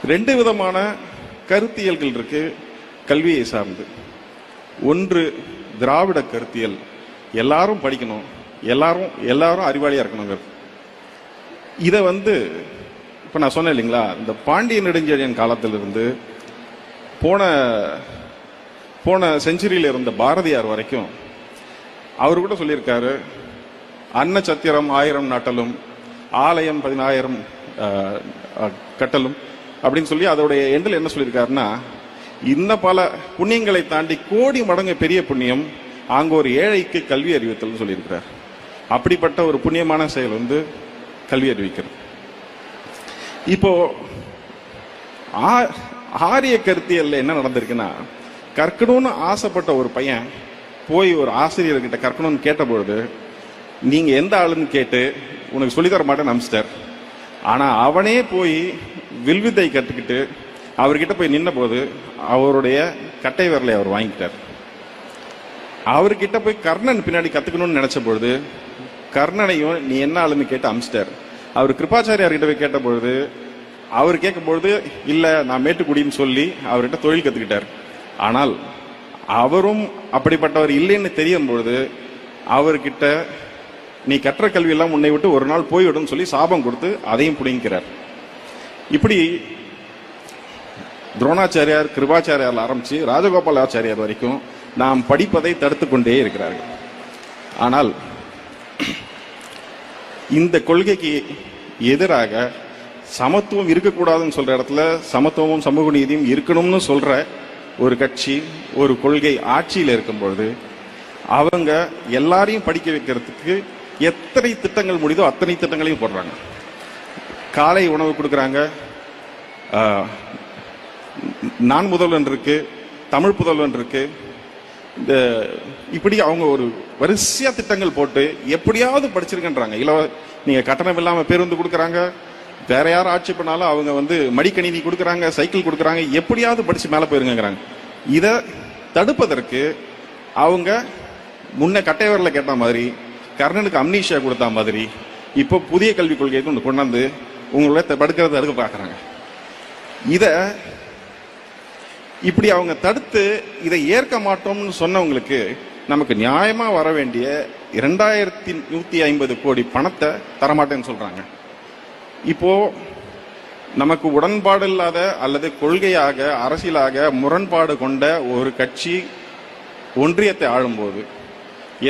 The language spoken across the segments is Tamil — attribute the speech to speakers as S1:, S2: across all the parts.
S1: ரெண்டு விதமான கருத்தியல்கள் இருக்கு கல்வியை சார்ந்து. ஒன்று திராவிட கருத்தியல், எல்லாரும் படிக்கணும், எல்லாரும் அறிவாளியா இருக்கணுங்கிறது. இதை இப்ப நான் சொன்னேன் இல்லைங்களா, இந்த பாண்டிய நெடுஞ்செழியன் காலத்திலிருந்து போன செஞ்சுரியில் இருந்த பாரதியார் வரைக்கும் அவரு கூட சொல்லியிருக்காரு, அன்ன சத்திரம் 1000 நாட்டலும் ஆலயம் 10000 கட்டலும் அப்படின்னு சொல்லி அதோடைய எண்டில் என்ன சொல்லியிருக்காருன்னா, இன்னும் பல புண்ணியங்களை தாண்டி கோடி மடங்கு பெரிய புண்ணியம் அங்க ஒரு ஏழைக்கு கல்வி அறிவித்தல் சொல்லியிருக்கிறார். அப்படிப்பட்ட ஒரு புண்ணியமான செயல் கல்வி அறிவிக்கிறது. இப்போ ஆரிய கருத்தியல்ல என்ன நடந்திருக்குன்னா, கற்கணும்னு ஆசைப்பட்ட ஒரு பையன் போய் ஒரு ஆசிரியர்கிட்ட கற்கணும்னு கேட்டபொழுது, நீங்க எந்த ஆளுன்னு கேட்டு உனக்கு சொல்லித்தர மாட்டேன்னு அனுப்பிச்சிட்டார். ஆனா அவனே போய் வில்வித்தை கற்றுக்கிட்டு அவர்கிட்ட போய் நின்ன போது அவருடைய கட்டை விரலை அவர் வாங்கிட்டார். அவர்கிட்ட போய் கர்ணன் பின்னாடி கத்துக்கணும்னு நினைச்ச பொழுது கர்ணனையும் நீ என்ன ஆளுன்னு கேட்டு அனுப்பிச்சிட்டார். அவர் கிருபாச்சாரியார்கிட்ட போய் கேட்ட பொழுது அவர் கேட்கும் பொழுது இல்ல நான் மேட்டுக்குடின்னு சொல்லி அவர்கிட்ட தொழில் கத்துக்கிட்டார். ஆனால் அவரும் அப்படிப்பட்டவர் இல்லைன்னு தெரியும் பொழுது அவர்கிட்ட நீ கற்ற கல்வி எல்லாம் உன்னை விட்டு ஒரு நாள் போய்விடும் சொல்லி சாபம் கொடுத்து அதையும் புடிங்கிறார். இப்படி துரோணாச்சாரியார் கிருபாச்சாரியார் ஆரம்பிச்சு ராஜகோபாலாச்சாரியார் வரைக்கும் நாம் படிப்பதை தடுத்து கொண்டே இருக்கிறார்கள். ஆனால் இந்த கொள்கைக்கு எதிராக சமத்துவம் இருக்கக்கூடாதுன்னு சொல்ற இடத்துல சமத்துவமும் சமூக நீதியும் இருக்கணும்னு சொல்ற ஒரு கட்சி ஒரு கொள்கை ஆட்சியில் இருக்கும் பொழுது அவங்க எல்லாரையும் படிக்க வைக்கிறதுக்கு எத்தனை திட்டங்கள் முடியுதோ அத்தனை திட்டங்களையும் போடுறாங்க. காலை உணவு கொடுக்கறாங்க, நான் முதல்வன் இருக்கு, தமிழ் புதல்வன் இருக்கு, இந்த இப்படி அவங்க ஒரு வரிசையா திட்டங்கள் போட்டு எப்படியாவது படிச்சிருக்கன்றாங்க. நீங்க கட்டணம் இல்லாம பேருந்து கொடுக்கறாங்க, வேற யாரும் ஆட்சி பண்ணாலும் அவங்க மடிக்கணினி கொடுக்கறாங்க, சைக்கிள் கொடுக்கறாங்க, எப்படியாவது படிச்சு மேல போயிருங்கிறாங்க. இதை தடுப்பதற்கு அவங்க முன்ன கட்டைவரல கேட்ட மாதிரி கர்ணனுக்கு அம்னீஷியா கொடுத்த மாதிரி இப்போ புதிய கல்விக் கொள்கையை கொண்டாந்து உங்களோட தடுக்கிறத தடுக்க பார்க்கறாங்க. இத இப்படி அவங்க தடுத்து இதை ஏற்க மாட்டோம்னு சொன்னவங்களுக்கு நமக்கு நியாயமா வர வேண்டிய 2150 கோடி பணத்தை தரமாட்டேன்னு சொல்றாங்க. இப்போ நமக்கு உடன்பாடு இல்லாத அல்லது கொள்கையாக அரசியலாக முரண்பாடு கொண்ட ஒரு கட்சி ஒன்றியத்தை ஆளும்போது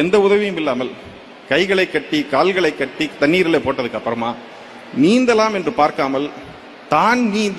S1: எந்த உதவியும் இல்லாமல் கைகளை கட்டி கால்களை கட்டி தண்ணீரில் போட்டதுக்கு அப்புறமா நீந்தலாம் என்று பார்க்காமல் தான் நீந்தி